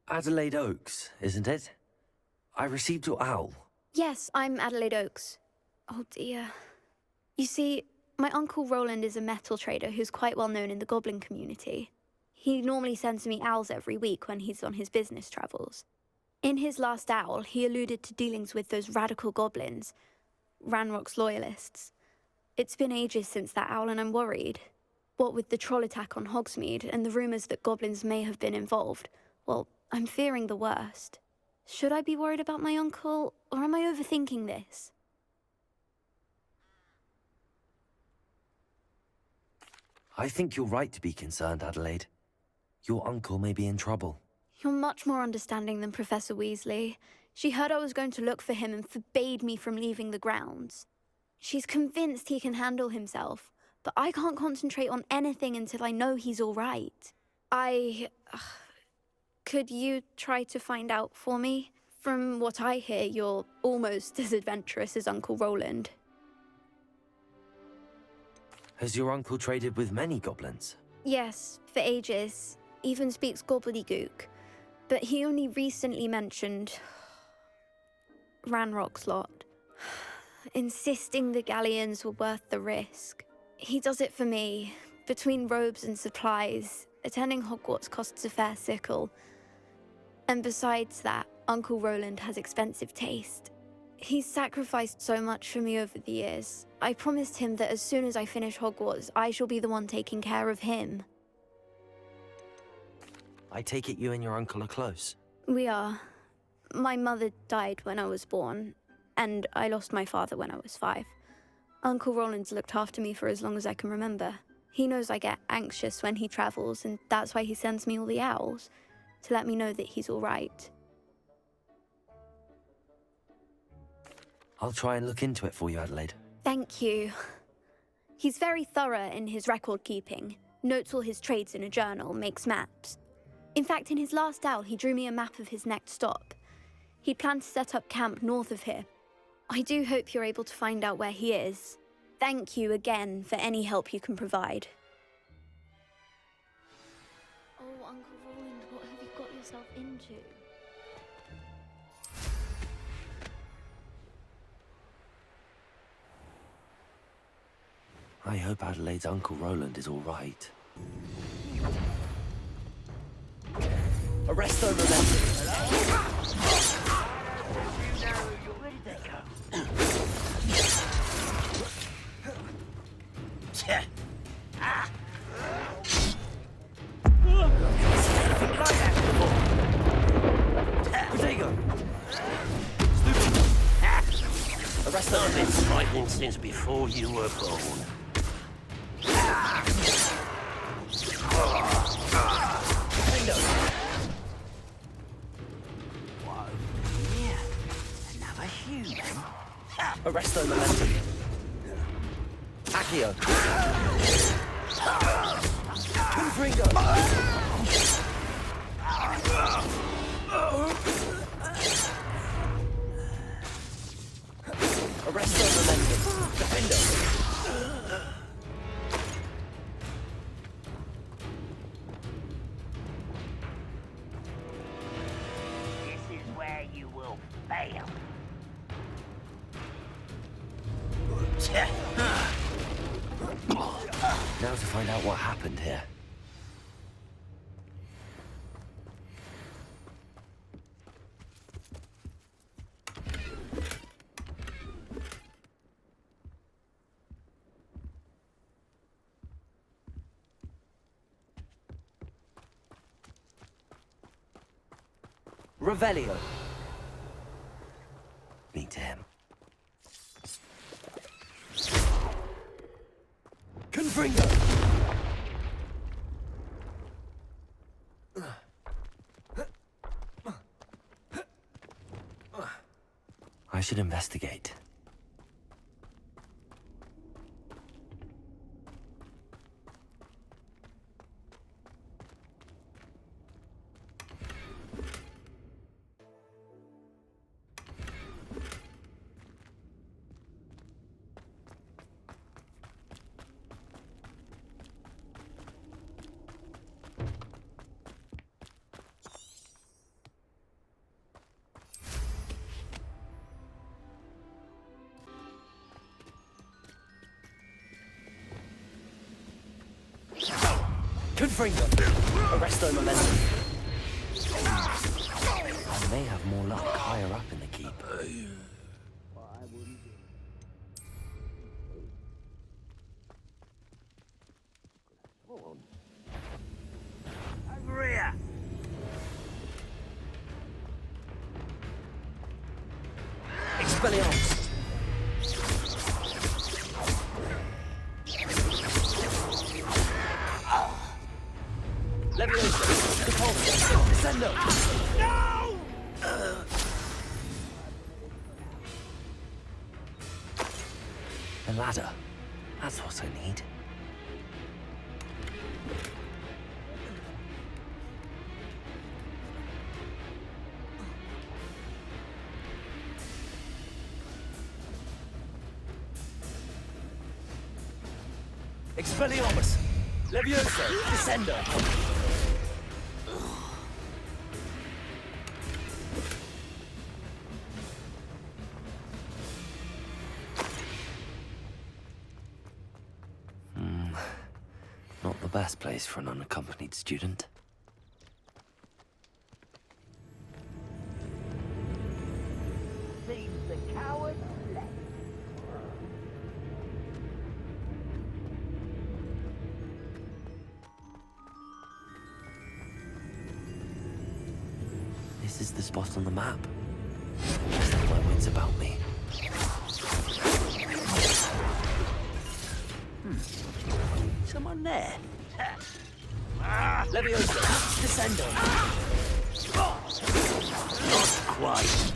Adelaide Oaks, isn't it? I received your owl. Yes, I'm Adelaide Oaks. Oh dear. You see, my Uncle Roland is a metal trader who's quite well known in the goblin community. He normally sends me owls every week when he's on his business travels. In his last owl, he alluded to dealings with those radical goblins, Ranrock's loyalists. It's been ages since that owl and I'm worried. What with the troll attack on Hogsmeade and the rumours that goblins may have been involved, well, I'm fearing the worst. Should I be worried about my uncle, or am I overthinking this? I think you're right to be concerned, Adelaide. Your uncle may be in trouble. You're much more understanding than Professor Weasley. She heard I was going to look for him and forbade me from leaving the grounds. She's convinced he can handle himself, but I can't concentrate on anything until I know he's all right. Could you try to find out for me? From what I hear, you're almost as adventurous as Uncle Roland. Has your uncle traded with many goblins? Yes, for ages. Even speaks gobbledygook. But he only recently mentioned Ranrock's lot, insisting the galleons were worth the risk. He does it for me. Between robes and supplies, attending Hogwarts costs a fair sickle. And besides that, Uncle Roland has expensive taste. He's sacrificed so much for me over the years. I promised him that as soon as I finish Hogwarts, I shall be the one taking care of him. I take it you and your uncle are close. We are. My mother died when I was born, and I lost my father when I was 5. Uncle Roland's looked after me for as long as I can remember. He knows I get anxious when he travels, and that's why he sends me all the owls, to let me know that he's all right. I'll try and look into it for you, Adelaide. Thank you. He's very thorough in his record keeping, notes all his trades in a journal, makes maps. In fact, in his last owl, he drew me a map of his next stop. He planned to set up camp north of here. I do hope you're able to find out where he is. Thank you again for any help you can provide. Oh, Uncle Roland, what have you got yourself into? I hope Adelaide's Uncle Roland is all right. Arresto momentum! Where did they go? Protego! Arresto I've been momentum! frightening since before you were born. Whoa, yeah, another human. Arresto momentum! Accio! Confringo! Arresto momentum! Defendo! This is where you will fail. Now to find out what happened here. Revelio. Meet him. Confringo! I should investigate. Confringo! Arresto momentum. I may have more luck higher up in the keep. Over here! Expelliarmus! Leviosa! Repulsor! Descendo! No! A ladder. That's what I need. Expelliarmus! Leviosa! Descendo! Not the best place for an unaccompanied student. Seems the coward left. This is the spot on the map. Just have my wits about me. Someone there? Leviosa! Descendo! Not quite.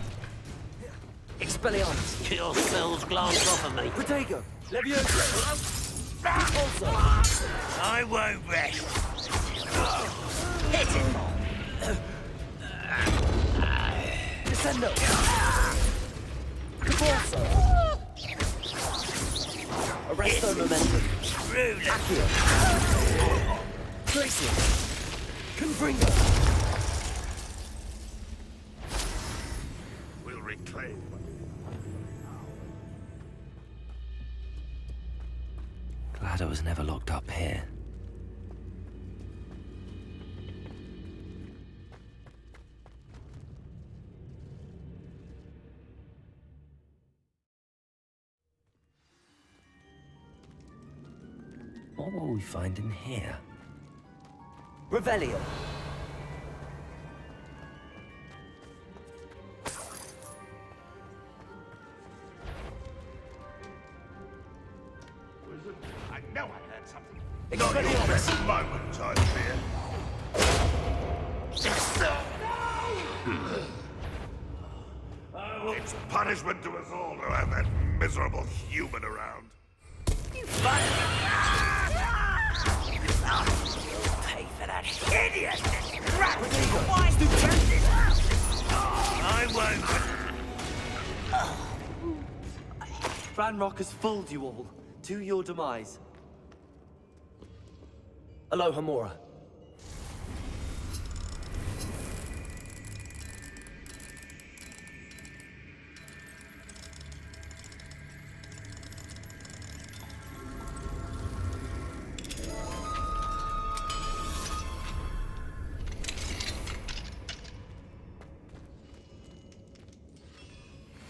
Expelliarmus! Your spells glance off of me. Protego! Leviosa! Repulsor! I won't rest. Hit it! Descendo! Repulsor! Arresto momentum! Rude. Accio! Glacier! Confringo! We'll reclaim. Glad I was never locked up here. What will we find in here? Revelio! Wizard, I know I heard something. Expelliarmus! Not your best moment, I fear. It's punishment to us all to have that miserable human around. Pay for that hideous crap! Why I won't. Ranrock has fooled you all. To your demise. Aloha Mora.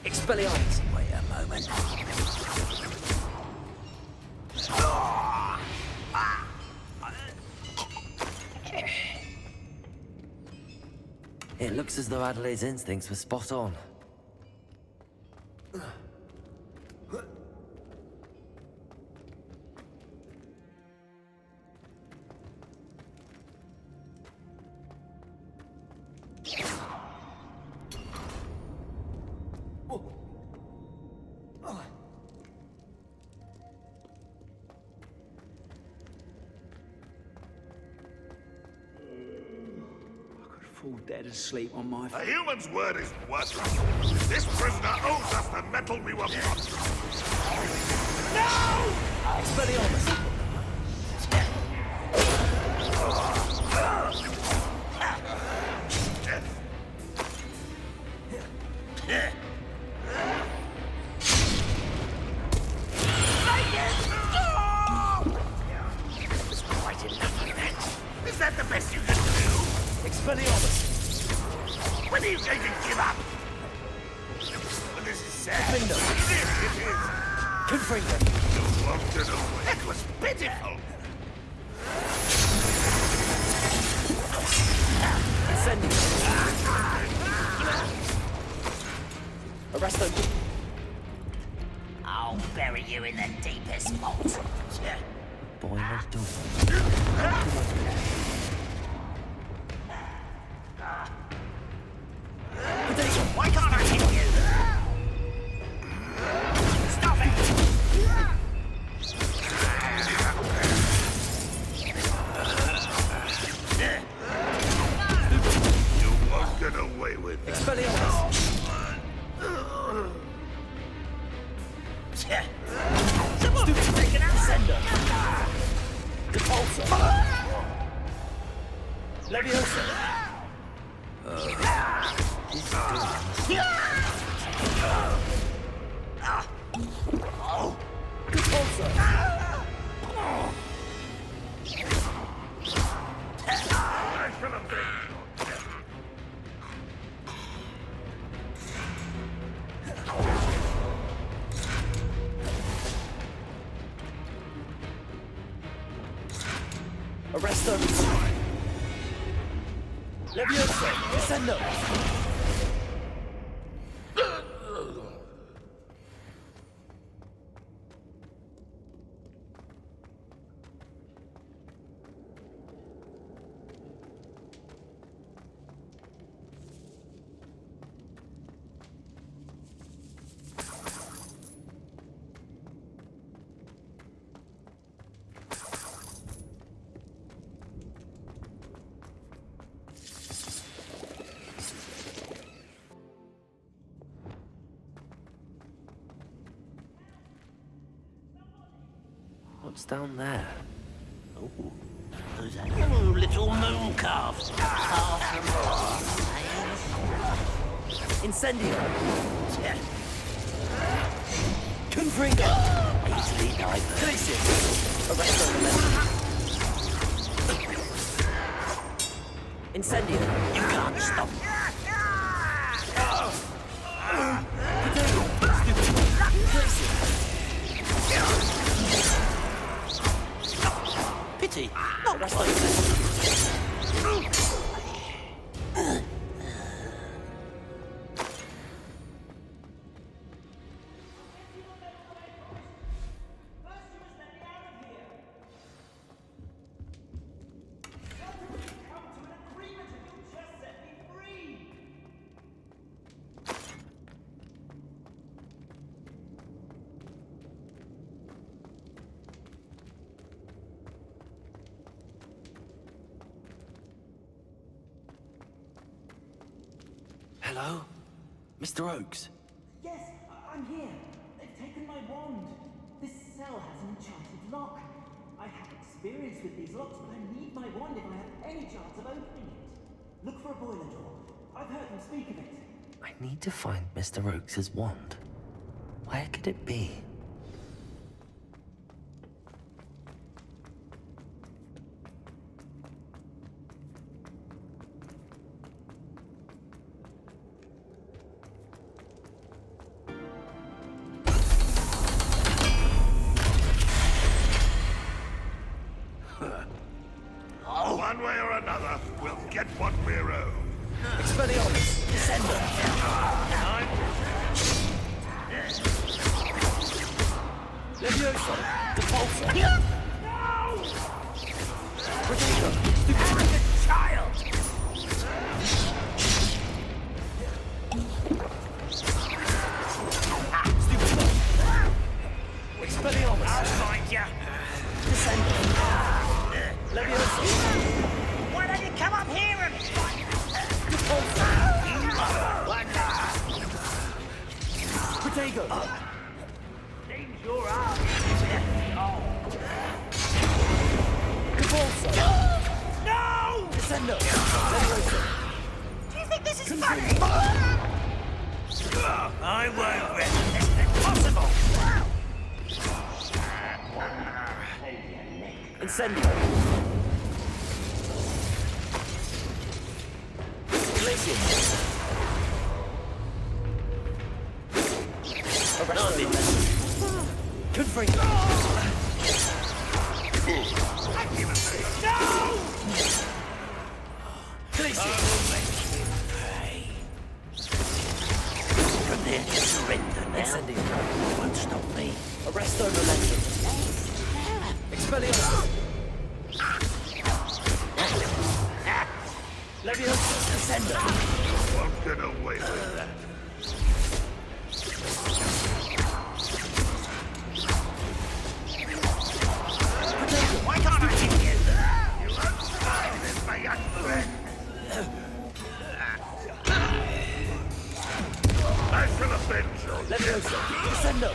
Expelliarmus! Wait a moment. It looks as though Adelaide's instincts were spot on. Fall dead asleep on my A human's word is worthless. This prisoner owes us the metal we were promised. No! Expelliarmus! There's quite enough of that. that the best you can do? Expelliarmus! When are you going to give up? Well, this is sad. Finger. This it is. Confringo! You wanted away. That was pitiful. Incendio! Arresto! I'll bury you in the deepest vault. Boiler door. Why can't I hit you? Stop it! You won't get away with that. Expelliarmus! Someone's taken out. Sender! Depulsor! Leviosa! Depulsor! I shall avenge your death. Arresto! Leviosa! Descendo! What's down there? Who's that? Oh, little moon calves. Incendio! Confringo! Easily diverted. Glacius! Arresto! Incendio! You can't stop. Pity! Not Arresto! Hello? Mr. Oakes? Yes, I'm here. They've taken my wand. This cell has an enchanted lock. I have experience with these locks, but I need my wand if I have any chance of opening it. Look for a boiler door. I've heard them speak of it. I need to find Mr. Oakes' wand. Where could it be? One way or another, we'll get what we're owed. Expelliarmus! Descender! Leviosa! Depulsor! Protego! Arrogant child! Expelliarmus! I'll find you. Descender! Leviosa! Why don't you come up here and fight? Depulsor! Protego! Seems your arm. Oh. Depulsor! No! Descender! Leviosa! Do you think this is funny? I won't let this impossible. Incendio! Good for you. Prepare to surrender now. Incendio. Won't stop me. Arresto momentum. Expelliarmus. Leviosa. Ascendo. Won't get away with that. Why can't I hit you? You won't survive this, my young friend. I shall avenge you. Leviosa. Ascendo.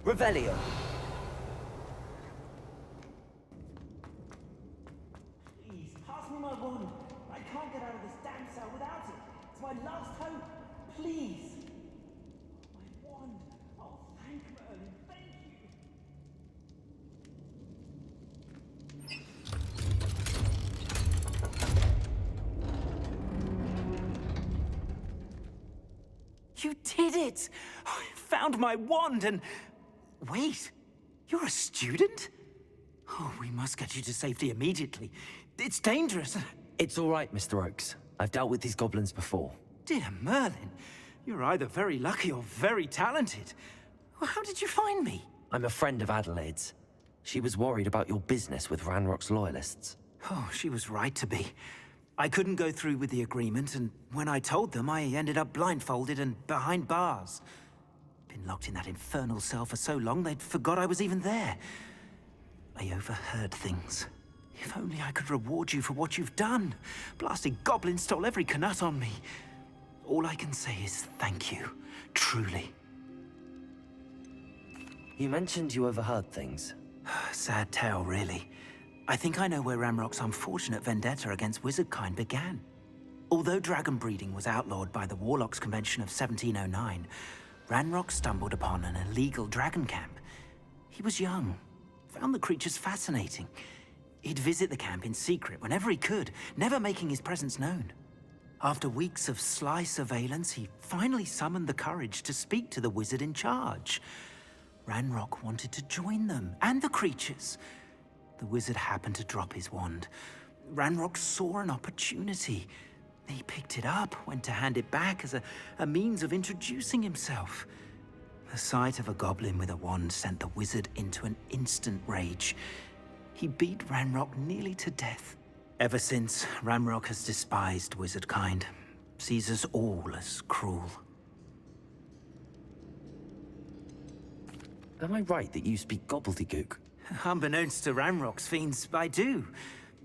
Revelio. Please, pass me my wand. I can't get out of this damn cell without it. It's my last hope. Please. My wand. Oh, thank Merlin. Thank you. You did it! I found my wand and... Wait, you're a student? Oh, we must get you to safety immediately. It's dangerous. It's all right, Mr. Oakes. I've dealt with these goblins before. Dear Merlin, you're either very lucky or very talented. Well, how did you find me? I'm a friend of Adelaide's. She was worried about your business with Ranrock's loyalists. Oh, she was right to be. I couldn't go through with the agreement, and when I told them, I ended up blindfolded and behind bars. Been locked in that infernal cell for so long, they'd forgot I was even there. I overheard things. If only I could reward you for what you've done. Blasted goblin stole every canut on me. All I can say is thank you, truly. You mentioned you overheard things. Sad tale, really. I think I know where Ranrock's unfortunate vendetta against wizardkind began. Although dragon breeding was outlawed by the Warlocks Convention of 1709, Ranrock stumbled upon an illegal dragon camp. He was young, found the creatures fascinating. He'd visit the camp in secret whenever he could, never making his presence known. After weeks of sly surveillance, he finally summoned the courage to speak to the wizard in charge. Ranrock wanted to join them, and the creatures. The wizard happened to drop his wand. Ranrock saw an opportunity. He picked it up, went to hand it back as a means of introducing himself. The sight of a goblin with a wand sent the wizard into an instant rage. He beat Ranrock nearly to death. Ever since, Ranrock has despised wizardkind, sees us all as cruel. Am I right that you speak gobbledygook? Unbeknownst to Ranrock's fiends, I do.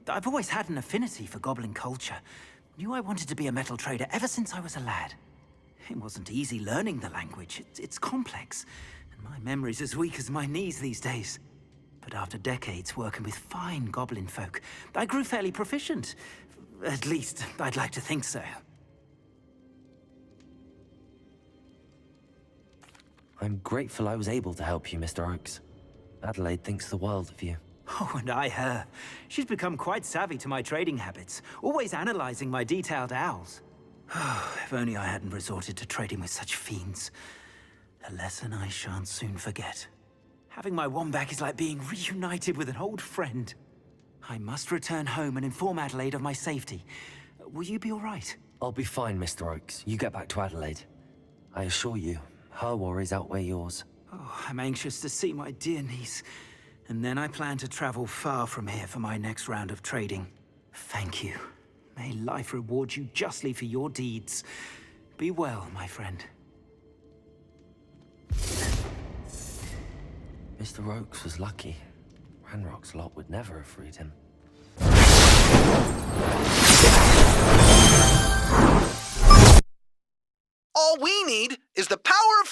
I've always had an affinity for goblin culture. Knew I wanted to be a metal trader ever since I was a lad. It wasn't easy learning the language. It's complex, and my memory's as weak as my knees these days. But after decades working with fine goblin folk, I grew fairly proficient. At least, I'd like to think so. I'm grateful I was able to help you, Mr. Oakes. Adelaide thinks the world of you. Oh, and I her. She's become quite savvy to my trading habits, always analyzing my detailed owls. If only I hadn't resorted to trading with such fiends. A lesson I shan't soon forget. Having my wand back is like being reunited with an old friend. I must return home and inform Adelaide of my safety. Will you be all right? I'll be fine, Mr. Oakes. You get back to Adelaide. I assure you, her worries outweigh yours. Oh, I'm anxious to see my dear niece. And then I plan to travel far from here for my next round of trading. Thank you. May life reward you justly for your deeds. Be well, my friend. Mr. Oakes was lucky. Ranrock's lot would never have freed him. All we need is the power of